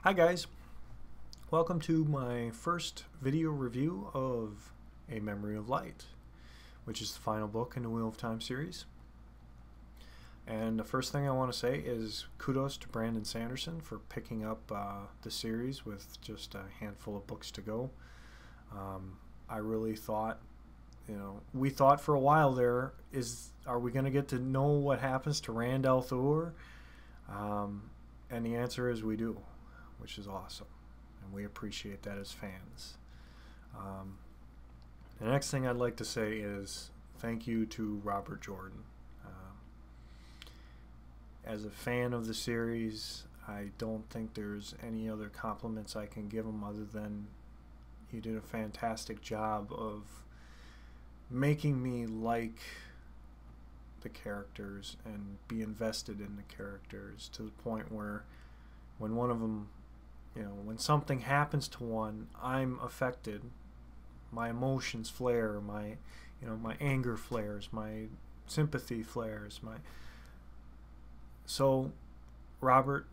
Hi guys, welcome to my first video review of A Memory of Light, which is the final book in the Wheel of Time series. And the first thing I want to say is kudos to Brandon Sanderson for picking up the series with just a handful of books to go. I really thought, we thought for a while there, are we going to get to know what happens to Rand al'Thor? And the answer is we do, which is awesome, and we appreciate that as fans. The next thing I'd like to say is thank you to Robert Jordan. As a fan of the series, I don't think there's any other compliments I can give him other than he did a fantastic job of making me like the characters and be invested in the characters to the point where when one of them, when something happens to one, I'm affected. My emotions flare, my anger flares, my sympathy flares, So, Robert,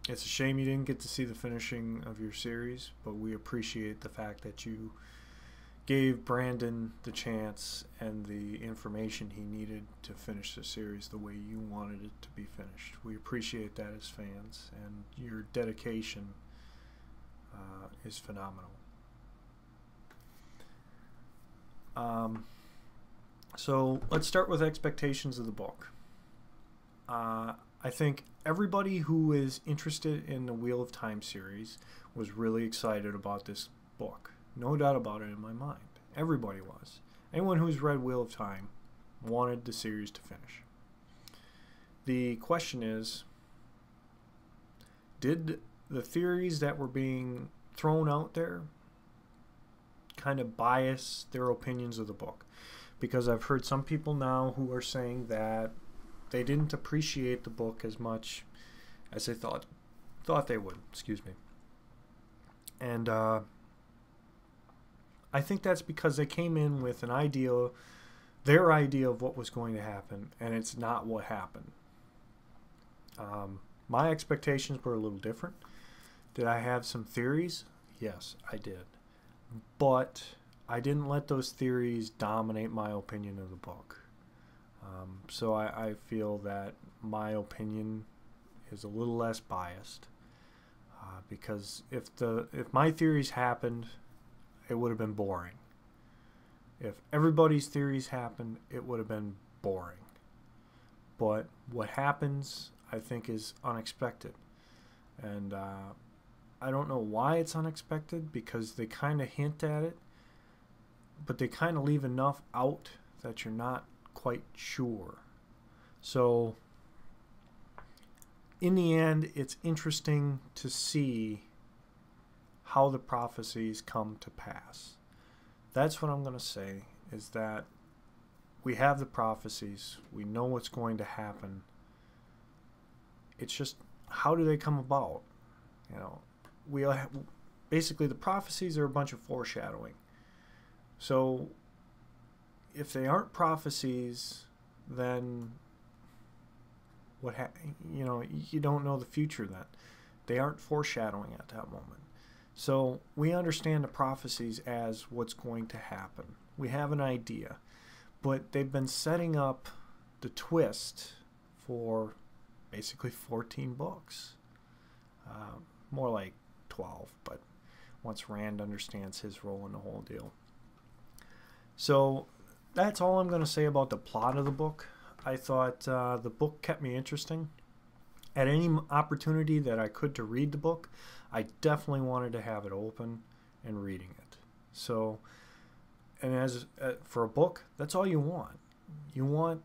it's a shame you didn't get to see the finishing of your series, but we appreciate the fact that you gave Brandon the chance and the information he needed to finish the series the way you wanted it to be finished. We appreciate that as fans, and your dedication is phenomenal. So let's start with expectations of the book. I think everybody who is interested in the Wheel of Time series was really excited about this book. No doubt about it in my mind. Everybody was. Anyone who's read Wheel of Time wanted the series to finish. The question is, did the theories that were being thrown out there kind of bias their opinions of the book? Because I've heard some people now who are saying that they didn't appreciate the book as much as they thought they would. Excuse me. And I think that's because they came in with an idea, their idea of what was going to happen, and it's not what happened. My expectations were a little different. Did I have some theories? Yes, I did. But I didn't let those theories dominate my opinion of the book. So I feel that my opinion is a little less biased because if my theories happened, it would have been boring. If everybody's theories happened, it would have been boring. But what happens, I think, is unexpected. And I don't know why it's unexpected, because they kind of hint at it, but they kind of leave enough out that you're not quite sure. So in the end, it's interesting to see how the prophecies come to pass. That's what I'm going to say, is that we have the prophecies, we know what's going to happen. It's just, how do they come about? Basically the prophecies are a bunch of foreshadowing. So if they aren't prophecies, then you don't know the future then. They aren't foreshadowing at that moment. So we understand the prophecies as what's going to happen. We have an idea. But they've been setting up the twist for basically 14 books. More like 12, but once Rand understands his role in the whole deal. So that's all I'm going to say about the plot of the book. I thought the book kept me interesting. At any opportunity that I could to read the book, I definitely wanted to have it open and reading it. So, and as for a book, that's all you want. You want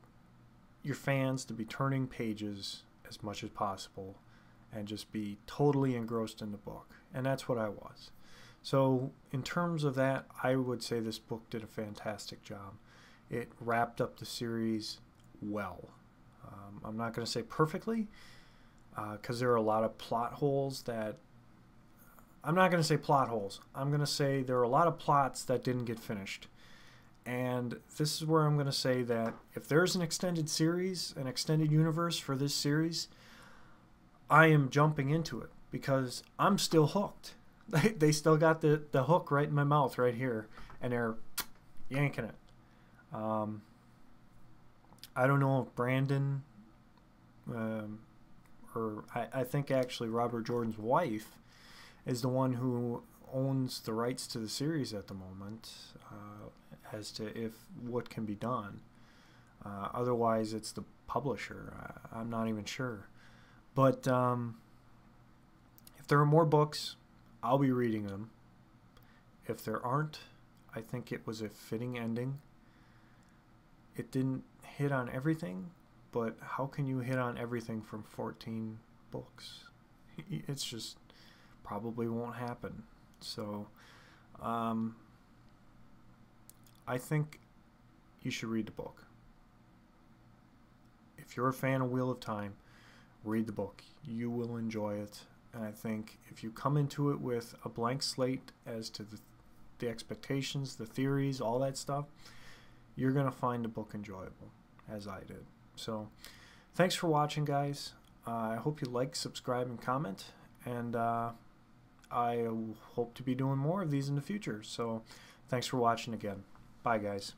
your fans to be turning pages as much as possible and just be totally engrossed in the book. And that's what I was. So in terms of that, I would say this book did a fantastic job. It wrapped up the series well. I'm not going to say perfectly, because there are a lot of plot holes that... I'm not going to say plot holes. I'm going to say there are a lot of plots that didn't get finished. And this is where I'm going to say that if there's an extended series, an extended universe for this series, I am jumping into it because I'm still hooked. They still got the hook right in my mouth right here, and they're yanking it. Um, I don't know if Brandon, or I think actually Robert Jordan's wife is the one who owns the rights to the series at the moment, as to if what can be done. Otherwise, it's the publisher. I'm not even sure. But if there are more books, I'll be reading them. If there aren't, I think it was a fitting ending. It didn't hit on everything, but how can you hit on everything from 14 books? It's just probably won't happen. So I think you should read the book. If you're a fan of Wheel of Time, read the book. You will enjoy it. And I think if you come into it with a blank slate as to the expectations, the theories, all that stuff, you're going to find the book enjoyable, as I did. So thanks for watching, guys. I hope you like, subscribe, and comment. And I hope to be doing more of these in the future. So thanks for watching again. Bye, guys.